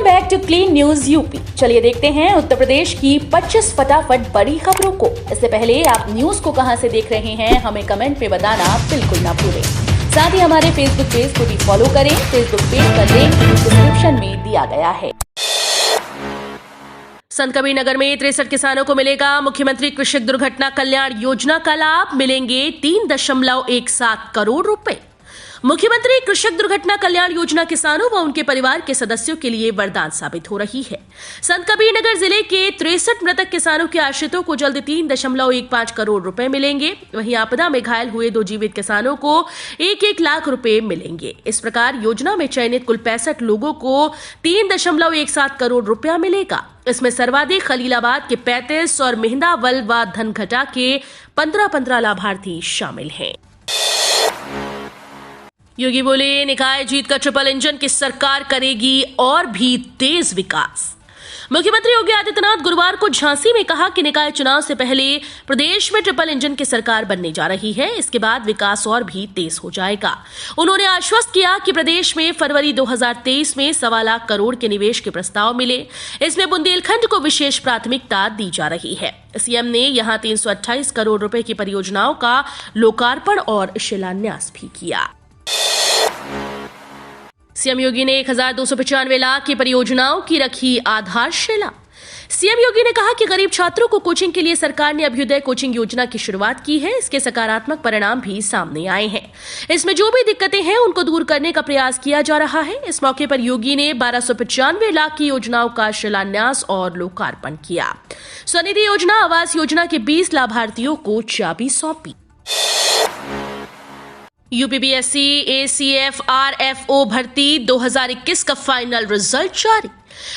Back to clean news UP. चलिए देखते हैं उत्तर प्रदेश की 25 फटाफट बड़ी खबरों को। इससे पहले आप न्यूज को कहां से देख रहे हैं हमें कमेंट में बताना बिल्कुल ना भूलें। साथ ही हमारे फेसबुक पेज को भी फॉलो करें। फेसबुक पेज का लिंक डिस्क्रिप्शन में दिया गया है। संतकबीरनगर में 63 किसानों को मिलेगा मुख्यमंत्री कृषक दुर्घटना कल्याण योजना का लाभ। मिलेंगे 3.17 करोड़ रुपए। मुख्यमंत्री कृषक दुर्घटना कल्याण योजना किसानों व उनके परिवार के सदस्यों के लिए वरदान साबित हो रही है। संतकबीरनगर जिले के 63 मृतक किसानों के आश्रितों को जल्द 3.15 करोड़ रुपए मिलेंगे। वहीं आपदा में घायल हुए 2 जीवित किसानों को 1-1 लाख रुपए मिलेंगे। इस प्रकार योजना में चयनित कुल 65 लोगों को 3.17 करोड़ रुपया मिलेगा। इसमें सर्वाधिक खलीलाबाद के 35 और मेहंदावल व धनघटा के 15-15 लाभार्थी शामिल हैं। योगी बोले, निकाय जीत का ट्रिपल इंजन की सरकार करेगी और भी तेज विकास। मुख्यमंत्री योगी आदित्यनाथ गुरुवार को झांसी में कहा कि निकाय चुनाव से पहले प्रदेश में ट्रिपल इंजन की सरकार बनने जा रही है। इसके बाद विकास और भी तेज हो जाएगा। उन्होंने आश्वस्त किया कि प्रदेश में फरवरी 2023 में 1.25 लाख करोड़ के निवेश के प्रस्ताव मिले। इसमें बुंदेलखंड को विशेष प्राथमिकता दी जा रही है। सीएम ने यहां 328 करोड़ रुपए की परियोजनाओं का लोकार्पण और शिलान्यास भी किया। सीएम योगी ने 1295 लाख की परियोजनाओं की रखी आधारशिला। सीएम योगी ने कहा कि गरीब छात्रों को कोचिंग के लिए सरकार ने अभ्युदय कोचिंग योजना की शुरुआत की है। इसके सकारात्मक परिणाम भी सामने आए हैं। इसमें जो भी दिक्कतें हैं उनको दूर करने का प्रयास किया जा रहा है। इस मौके पर योगी ने 1295 लाख की योजनाओं का शिलान्यास और लोकार्पण किया। स्वनिधि योजना, आवास योजना के 20 लाभार्थियों को चाबी सौंपी। यूपीपीएससी एसीएफ आरएफओ भर्ती 2021 का फाइनल रिजल्ट जारी।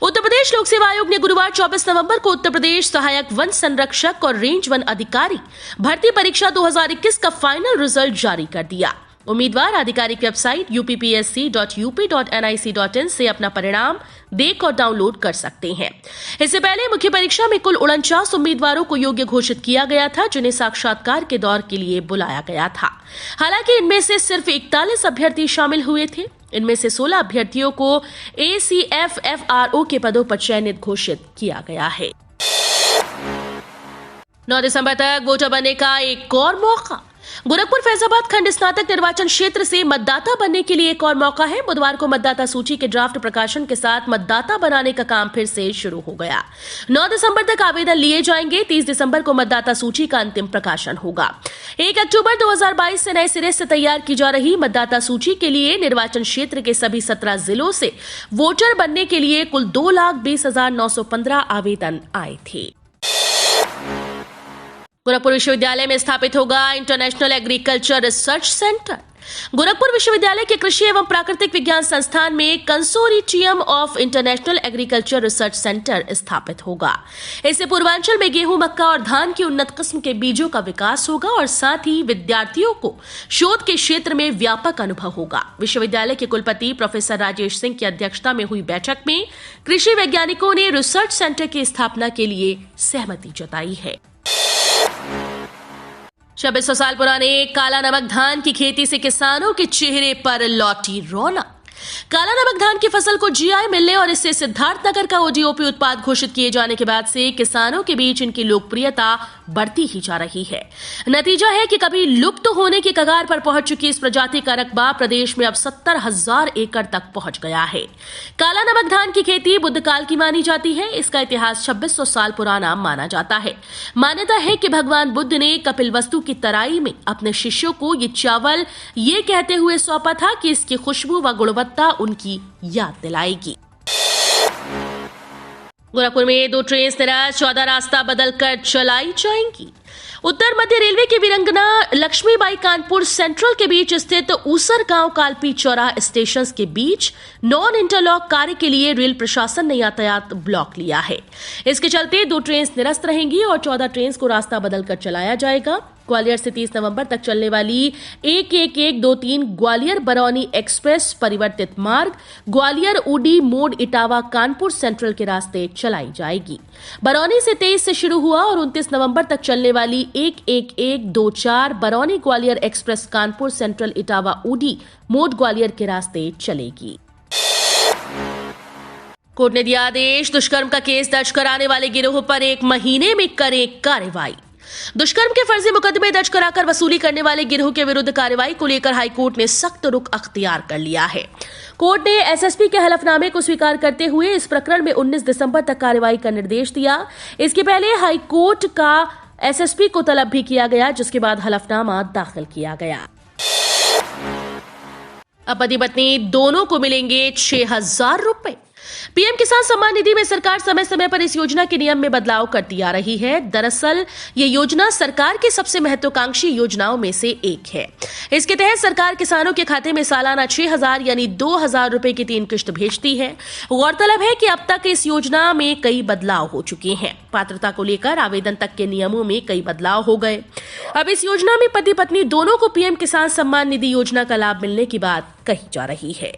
उत्तर प्रदेश लोक सेवा आयोग ने गुरुवार 24 नवंबर को उत्तर प्रदेश सहायक वन संरक्षक और रेंज वन अधिकारी भर्ती परीक्षा 2021 का फाइनल रिजल्ट जारी कर दिया। उम्मीदवार आधिकारिक वेबसाइट uppsc.up.nic.in से अपना परिणाम देख और डाउनलोड कर सकते हैं। इससे पहले मुख्य परीक्षा में कुल 49 उम्मीदवारों को योग्य घोषित किया गया था, जिन्हें साक्षात्कार के दौर के लिए बुलाया गया था। हालांकि इनमें से सिर्फ 41 अभ्यर्थी शामिल हुए थे। इनमें से 16 अभ्यर्थियों को ACFFRO के पदों पर चयनित घोषित किया गया है। 9 दिसंबर तक वोटर बनने का एक और मौका। गोरखपुर फैजाबाद खंड स्नातक निर्वाचन क्षेत्र से मतदाता बनने के लिए एक और मौका है। बुधवार को मतदाता सूची के ड्राफ्ट प्रकाशन के साथ मतदाता बनाने का काम फिर से शुरू हो गया। 9 दिसंबर तक आवेदन लिए जाएंगे। 30 दिसंबर को मतदाता सूची का अंतिम प्रकाशन होगा। 1 अक्टूबर 2022 से नए सिरे से तैयार की जा रही मतदाता सूची के लिए निर्वाचन क्षेत्र के सभी 17 जिलों से वोटर बनने के लिए कुल 2,20,915 आवेदन आए थे। गोरखपुर विश्वविद्यालय में स्थापित होगा international agriculture research centre. Gorakhpur विश्वविद्यालय के कृषि एवं प्राकृतिक विज्ञान संस्थान में consortium of international agriculture research centre स्थापित होगा। इससे पूर्वांचल में गेहूं, मक्का और धान की उन्नत किस्म के बीजों का विकास होगा और साथ ही विद्यार्थियों को शोध के क्षेत्र में व्यापक अनुभव होगा। विश्वविद्यालय के कुलपति प्रोफेसर राजेश सिंह की अध्यक्षता में हुई बैठक में कृषि वैज्ञानिकों ने रिसर्च सेंटर की स्थापना के लिए सहमति जताई है। 2600 साल पुराने काला नमक धान की खेती से किसानों के चेहरे पर लौटी रौनक। काला नमक धान की फसल को जीआई मिलने और इससे सिद्धार्थनगर का ओडीओपी उत्पाद घोषित किए जाने के बाद से किसानों के बीच इनकी लोकप्रियता बढ़ती ही जा रही है। नतीजा है कि कभी लुप्त होने की कगार पर पहुंच चुकी इस प्रजाति का रकबा प्रदेश में अब 70,000 एकड़ तक पहुंच गया है। काला नमक धान की खेती बुद्ध काल की मानी जाती है। इसका इतिहास 2600 साल पुराना माना जाता है। मान्यता है कि भगवान बुद्ध ने कपिलवस्तु की तराई में अपने शिष्यों को ये चावल ये कहते हुए सौंपा था कि इसकी खुशबू व गुणवत्ता उनकी याद दिलाएगी। गोरखपुर में 2 ट्रेन निराश 14 रास्ता बदलकर चलाई जाएंगी। उत्तर मध्य रेलवे की वीरंगना लक्ष्मीबाई कानपुर सेंट्रल के बीच स्थित ऊसर गांव कालपी चौराहा स्टेशन के बीच नॉन इंटरलॉक कार्य के लिए रेल प्रशासन ने यातायात ब्लॉक लिया है। इसके चलते 2 ट्रेन निरस्त रहेंगी और 14 ट्रेन को रास्ता बदलकर चलाया जाएगा। ग्वालियर से 30 नवंबर तक चलने वाली 11123 ग्वालियर बरौनी एक्सप्रेस परिवर्तित मार्ग ग्वालियर उडी मोड इटावा कानपुर सेंट्रल के रास्ते चलाई जाएगी। बरौनी से 23 से शुरू हुआ और 29 नवंबर तक चलने वाली 11124 बरौनी ग्वालियर एक्सप्रेस कानपुर सेंट्रल इटावा उडी मोड ग्वालियर के रास्ते चलेगी। कोर्ट ने दिया आदेश, दुष्कर्म का केस दर्ज कराने वाले गिरोह पर 1 महीने में करें कार्रवाई। दुष्कर्म के फर्जी मुकदमे दर्ज कराकर वसूली करने वाले गिरोह के विरुद्ध कार्रवाई को लेकर हाईकोर्ट ने सख्त रुख अख्तियार कर लिया है। कोर्ट ने एसएसपी के हलफनामे को स्वीकार करते हुए इस प्रकरण में 19 दिसंबर तक कार्रवाई का निर्देश दिया। इसके पहले हाईकोर्ट का एसएसपी को तलब भी किया गया, जिसके बाद हलफनामा दाखिल किया गया। अब पति पत्नी दोनों को मिलेंगे 6,000 रुपए। पीएम किसान सम्मान निधि में सरकार समय समय पर इस योजना के नियम में बदलाव करती आ रही है। दरअसल ये योजना सरकार की सबसे महत्वाकांक्षी योजनाओं में से एक है। इसके तहत सरकार किसानों के खाते में सालाना 6,000 यानी 2,000 रुपए की 3 किश्त भेजती है। गौरतलब है कि अब तक इस योजना में कई बदलाव हो चुके हैं। पात्रता को लेकर आवेदन तक के नियमों में कई बदलाव हो गए। अब इस योजना में पति पत्नी दोनों को पीएम किसान सम्मान निधि योजना का लाभ मिलने की बात कही जा रही है।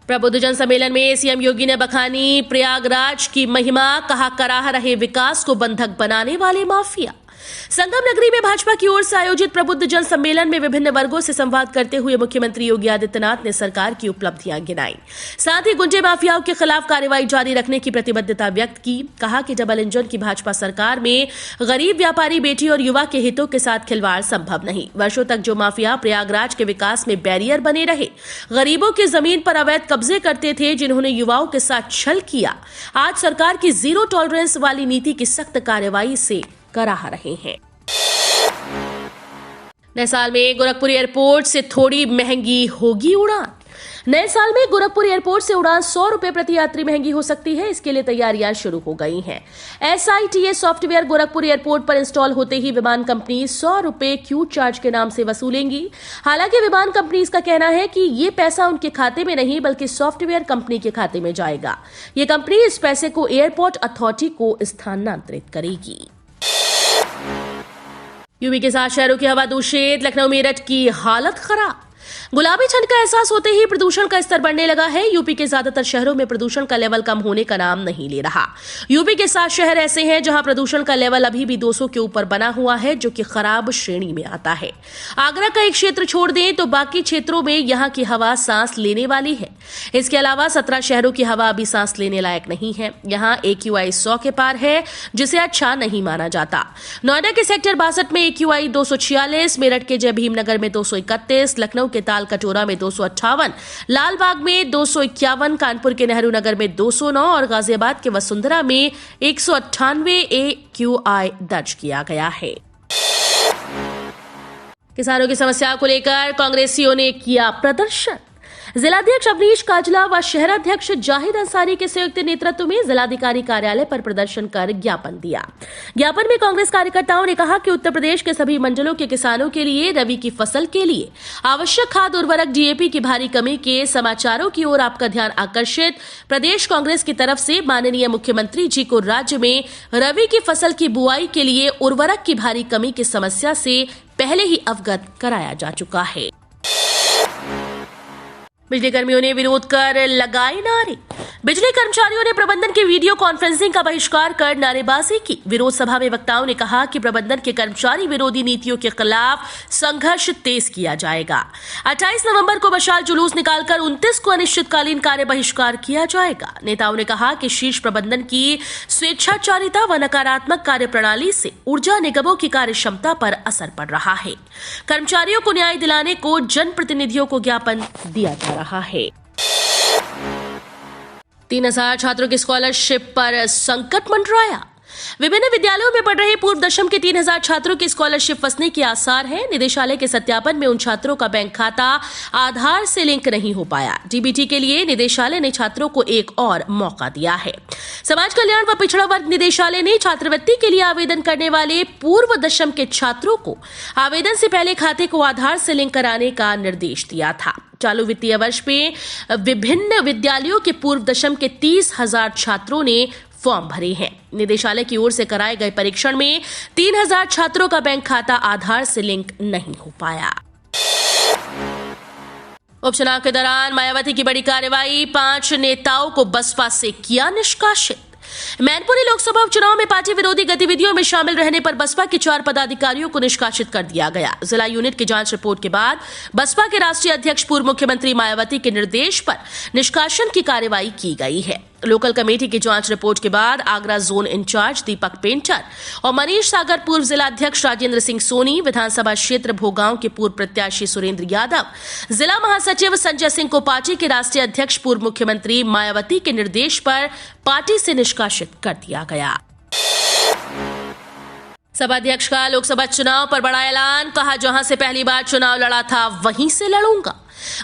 प्रबुद्धजन सम्मेलन में सीएम योगी ने बखानी प्रयागराज की महिमा, कहा कराह रहे विकास को बंधक बनाने वाले माफिया। संगम नगरी में भाजपा की ओर से आयोजित प्रबुद्धजन सम्मेलन में विभिन्न वर्गों से संवाद करते हुए मुख्यमंत्री योगी आदित्यनाथ ने सरकार की उपलब्धियां गिनाई। साथ ही गुंडे माफियाओं के खिलाफ कार्रवाई जारी रखने की प्रतिबद्धता व्यक्त की। कहा कि डबल इंजन की भाजपा सरकार में गरीब व्यापारी, बेटी और युवा के हितों के साथ खिलवाड़ संभव नहीं। वर्षों तक जो माफिया प्रयागराज के विकास में बैरियर बने रहे, गरीबों की जमीन पर अवैध कब्जे करते थे, जिन्होंने युवाओं के साथ छल किया, आज सरकार की जीरो टॉलरेंस वाली नीति की सख्त कार्रवाई से कराह रहे हैं। नए साल में गोरखपुर एयरपोर्ट से थोड़ी महंगी होगी उड़ान। नए साल में गोरखपुर एयरपोर्ट से उड़ान 100 रुपए प्रति यात्री महंगी हो सकती है। इसके लिए तैयारियां शुरू हो गई हैं। SITA सॉफ्टवेयर गोरखपुर एयरपोर्ट पर इंस्टॉल होते ही विमान कंपनी 100 रुपए क्यू चार्ज के नाम से वसूलेंगी। हालांकि विमान कंपनी का कहना है कि ये पैसा उनके खाते में नहीं बल्कि सॉफ्टवेयर कंपनी के खाते में जाएगा। ये कंपनी इस पैसे को एयरपोर्ट अथॉरिटी को स्थानांतरित करेगी। यूपी के 7 शहरों की हवा दूषित, लखनऊ मेरठ की हालत खराब। गुलाबी ठंड का एहसास होते ही प्रदूषण का स्तर बढ़ने लगा है। यूपी के ज्यादातर शहरों में प्रदूषण का लेवल कम होने का नाम नहीं ले रहा। यूपी के 7 शहर ऐसे हैं जहां प्रदूषण का लेवल अभी भी 200 के ऊपर बना हुआ है, जो कि खराब श्रेणी में आता है। आगरा का एक क्षेत्र छोड़ दें तो बाकी क्षेत्रों में यहां की हवा सांस लेने वाली है। इसके अलावा 17 शहरों की हवा अभी सांस लेने लायक नहीं है। यहाँ AQI 100 के पार है, जिसे अच्छा नहीं माना जाता। नोएडा के सेक्टर 62 में AQI 246, मेरठ के जय भीमनगर में 231, लखनऊ के ताल कटोरा में 258, लालबाग में 251, कानपुर के नेहरू नगर में 209 और गाजियाबाद के वसुंधरा में 198 AQI दर्ज किया गया है। किसानों की समस्याओं को लेकर कांग्रेसियों ने किया प्रदर्शन। जिलाध्यक्ष अवनीश काजला व शहराध्यक्ष जाहिद अंसारी के संयुक्त नेतृत्व में जिलाधिकारी कार्यालय पर प्रदर्शन कर ज्ञापन दिया। ज्ञापन में कांग्रेस कार्यकर्ताओं ने कहा कि उत्तर प्रदेश के सभी मंडलों के किसानों के लिए रबी की फसल के लिए आवश्यक खाद उर्वरक DAP की भारी कमी के समाचारों की ओर आपका ध्यान आकर्षित। प्रदेश कांग्रेस की तरफ से माननीय मुख्यमंत्री जी को राज्य में रबी की फसल की बुआई के लिए उर्वरक की भारी कमी की समस्या से पहले ही अवगत कराया जा चुका है। बिजली कर्मियों ने विरोध कर लगाए नारे। बिजली कर्मचारियों ने प्रबंधन की वीडियो कॉन्फ्रेंसिंग का बहिष्कार कर नारेबाजी की। विरोध सभा में वक्ताओं ने कहा कि प्रबंधन के कर्मचारी विरोधी नीतियों के खिलाफ संघर्ष तेज किया जाएगा। 28 नवंबर को मशाल जुलूस निकालकर 29 को अनिश्चितकालीन कार्य बहिष्कार किया जाएगा। नेताओं ने कहा कि शीर्ष प्रबंधन की स्वेच्छाचारिता व नकारात्मक कार्य प्रणाली से ऊर्जा निगमों की कार्य क्षमता पर असर पड़ रहा है। कर्मचारियों को न्याय दिलाने को जनप्रतिनिधियों को ज्ञापन दिया जा रहा है। 3,000 छात्रों की स्कॉलरशिप पर संकट मंडराया। विभिन्न विद्यालयों में पढ़ रहे पूर्व दशम के 3,000 छात्रों की स्कॉलरशिप फंसने के आसार हैं। निदेशालय के सत्यापन में उन छात्रों का बैंक खाता आधार से लिंक नहीं हो पाया। DBT के लिए निदेशालय ने छात्रों को एक और मौका दिया है। समाज कल्याण व पिछड़ा वर्ग निदेशालय ने छात्रवृत्ति के लिए आवेदन करने वाले पूर्व दशम के छात्रों को आवेदन से पहले खाते को आधार से लिंक कराने का निर्देश दिया था। चालू वित्तीय वर्ष में विभिन्न विद्यालयों के पूर्व दशम के 30,000 छात्रों ने फॉर्म भरे हैं। निदेशालय की ओर से कराए गए परीक्षण में 3,000 छात्रों का बैंक खाता आधार से लिंक नहीं हो पाया। उपचुनाव के दौरान मायावती की बड़ी कार्रवाई, 5 नेताओं को बसपा से किया निष्कासित। मैनपुरी लोकसभा उपचुनाव में पार्टी विरोधी गतिविधियों में शामिल रहने पर बसपा के 4 पदाधिकारियों को निष्कासित कर दिया गया। जिला यूनिट की जांच रिपोर्ट के बाद बसपा के राष्ट्रीय अध्यक्ष पूर्व मुख्यमंत्री मायावती के निर्देश पर निष्कासन की कार्रवाई की गई है। लोकल कमेटी की जांच रिपोर्ट के बाद आगरा जोन इंचार्ज दीपक पेंटर और मनीष सागर, पूर्व जिला अध्यक्ष राजेंद्र सिंह सोनी, विधानसभा क्षेत्र भोगांव के पूर्व प्रत्याशी सुरेंद्र यादव, जिला महासचिव संजय सिंह को पार्टी के राष्ट्रीय अध्यक्ष पूर्व मुख्यमंत्री मायावती के निर्देश पर पार्टी से निष्कासित कर दिया गया। सपा अध्यक्ष का लोकसभा चुनाव पर बड़ा ऐलान, कहा जहां से पहली बार चुनाव लड़ा था वहीं से लड़ूंगा।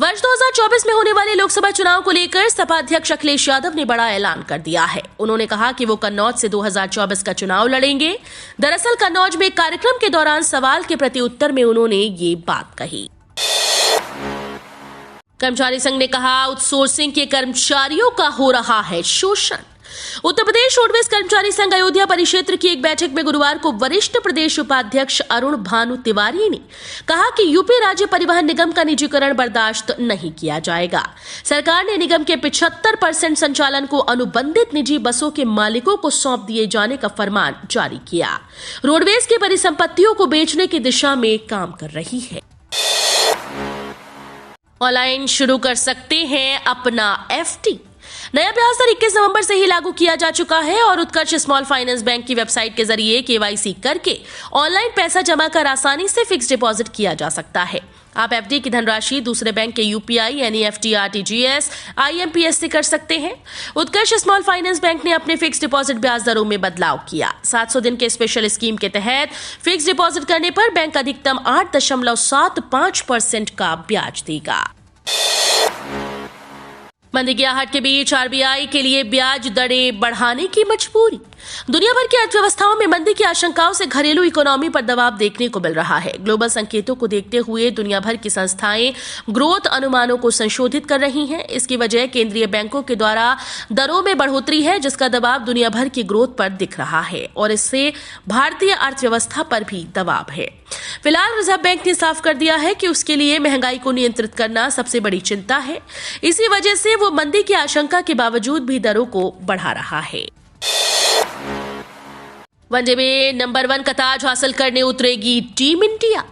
वर्ष 2024 में होने वाले लोकसभा चुनाव को लेकर सपा अध्यक्ष अखिलेश यादव ने बड़ा ऐलान कर दिया है। उन्होंने कहा कि वो कन्नौज से 2024 का चुनाव लड़ेंगे। दरअसल कन्नौज में एक कार्यक्रम के दौरान सवाल के प्रति उत्तर में उन्होंने ये बात कही। कर्मचारी संघ ने कहा आउटसोर्सिंग के कर्मचारियों का हो रहा है शोषण। उत्तर प्रदेश रोडवेज कर्मचारी संघ अयोध्या परिक्षेत्र की एक बैठक में गुरुवार को वरिष्ठ प्रदेश उपाध्यक्ष अरुण भानु तिवारी ने कहा कि यूपी राज्य परिवहन निगम का निजीकरण बर्दाश्त नहीं किया जाएगा। सरकार ने निगम के 75% संचालन को अनुबंधित निजी बसों के मालिकों को सौंप दिए जाने का फरमान जारी किया। रोडवेज की परिसंपत्तियों को बेचने की दिशा में काम कर रही है। ऑनलाइन शुरू कर सकते हैं अपना एफडी। नया ब्याज दर 21 नवंबर से ही लागू किया जा चुका है और उत्कर्ष स्मॉल फाइनेंस बैंक की वेबसाइट के जरिए केवाईसी करके ऑनलाइन पैसा जमा कर आसानी से फिक्स डिपॉजिट किया जा सकता है। आप एफडी की धनराशि दूसरे बैंक के यूपीआई एनईएफटी, आरटीजीएस, आईएमपीएस से कर सकते हैं। उत्कर्ष स्मॉल फाइनेंस बैंक ने अपने फिक्स डिपॉजिट ब्याज दरों में बदलाव किया। 700 दिन के स्पेशल स्कीम के तहत फिक्स डिपॉजिट करने पर बैंक अधिकतम 8.75% का ब्याज देगा। मंदी की आहट के बीच आरबीआई के लिए ब्याज दरें बढ़ाने की मजबूरी। दुनिया भर की अर्थव्यवस्थाओं में मंदी की आशंकाओं से घरेलू इकोनॉमी पर दबाव देखने को मिल रहा है। ग्लोबल संकेतों को देखते हुए दुनिया भर की संस्थाएं ग्रोथ अनुमानों को संशोधित कर रही हैं। इसकी वजह केंद्रीय बैंकों के द्वारा दरों में बढ़ोतरी है, जिसका दबाव दुनिया भर की ग्रोथ पर दिख रहा है और इससे भारतीय अर्थव्यवस्था पर भी दबाव है। फिलहाल रिजर्व बैंक ने साफ कर दिया है कि उसके लिए महंगाई को नियंत्रित करना सबसे बड़ी चिंता है। इसी वजह से वो मंदी की आशंका के बावजूद भी दरों को बढ़ा रहा है। वनडे में नंबर 1 का ताज हासिल करने उतरेगी टीम इंडिया।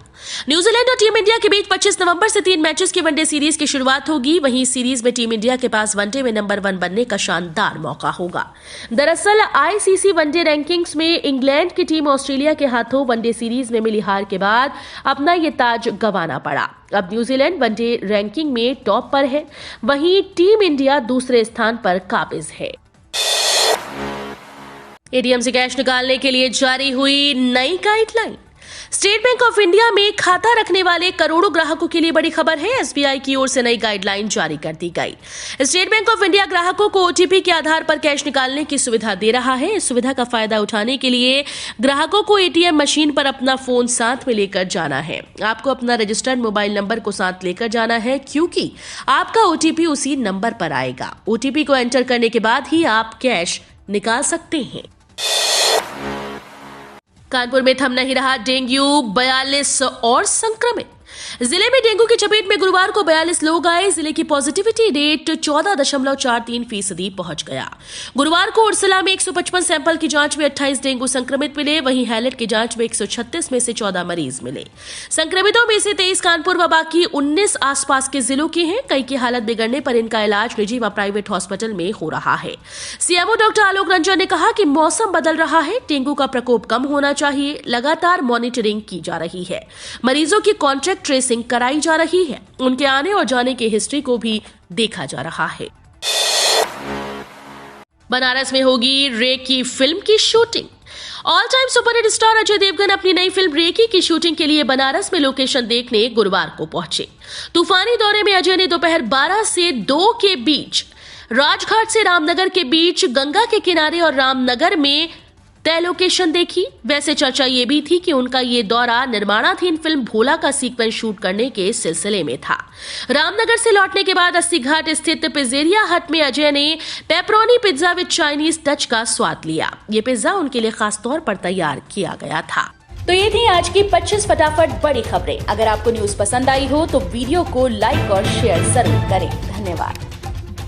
न्यूजीलैंड और टीम इंडिया के बीच 25 नवंबर से 3 मैचेस की वनडे सीरीज की शुरुआत होगी। वहीं सीरीज में टीम इंडिया के पास वनडे में नंबर 1 बनने का शानदार मौका होगा। दरअसल आईसीसी वनडे रैंकिंग्स में इंग्लैंड की टीम ऑस्ट्रेलिया के हाथों वनडे सीरीज में मिली हार के बाद अपना ये ताज गंवाना पड़ा। अब न्यूजीलैंड वनडे रैंकिंग में टॉप पर है, वहीं टीम इंडिया दूसरे स्थान पर काबिज है। एटीएम से कैश निकालने के लिए जारी हुई नई guideline. State bank of India में खाता रखने वाले करोड़ों ग्राहकों के लिए बड़ी खबर है। एसबीआई की ओर से नई गाइडलाइन जारी कर दी गई। स्टेट बैंक ऑफ इंडिया ग्राहकों को ओटीपी के आधार पर कैश निकालने की सुविधा दे रहा है। इस सुविधा का फायदा उठाने के लिए ग्राहकों को एटीएम मशीन पर अपना फोन साथ में लेकर जाना है। आपको अपना रजिस्टर्ड मोबाइल नंबर को साथ लेकर जाना है, क्योंकि आपका ओटीपी उसी नंबर पर आएगा। ओटीपी को एंटर करने के बाद ही आप कैश निकाल सकते हैं। कानपुर में थम नहीं रहा डेंगू, 42 और संक्रमित। जिले में डेंगू की चपेट में गुरुवार को 42 लोग आए। जिले की पॉजिटिविटी रेट 14.43% पहुंच गया। गुरुवार को उर्सला में 155 सैंपल की जांच में 28 डेंगू संक्रमित मिले। वहीं हैलेट की जांच में 136 में से 14 मरीज मिले। संक्रमितों में से 23 कानपुर व बाकी 19 आसपास के जिलों के हैं। कई की हालत बिगड़ने पर इनका इलाज निजी व प्राइवेट हॉस्पिटल में हो रहा है। सीएमओ डॉक्टर आलोक रंजन ने कहा कि मौसम बदल रहा है, डेंगू का प्रकोप कम होना चाहिए। लगातार मॉनिटरिंग की जा रही है। मरीजों की कॉन्ट्रैक्ट ट्रेसिंग कराई जा रही है। उनके आने और जाने की हिस्ट्री को भी देखा जा रहा है। बनारस में होगी रेकी फिल्म की shooting. All time superhit star Ajay Devgan अपनी नई फिल्म रेकी की शूटिंग के लिए बनारस में लोकेशन देखने गुरुवार को पहुंचे। तूफानी दौरे में अजय ने दोपहर 12 से 2 के बीच राजघाट से रामनगर के बीच गंगा के किनारे और रामनगर में तय लोकेशन देखी। वैसे चर्चा ये भी थी कि उनका ये दौरा निर्माणाधीन फिल्म भोला का सीक्वेंस शूट करने के सिलसिले में था। रामनगर से लौटने के बाद 80 घाट स्थित पिज्जेरिया हट में अजय ने pepperoni pizza with Chinese touch का स्वाद लिया। ये पिज्जा उनके लिए खास तौर पर तैयार किया गया था। तो ये थी आज की 25 फटाफट बड़ी खबरें। अगर आपको न्यूज पसंद आई हो तो वीडियो को लाइक और शेयर जरूर करें। धन्यवाद।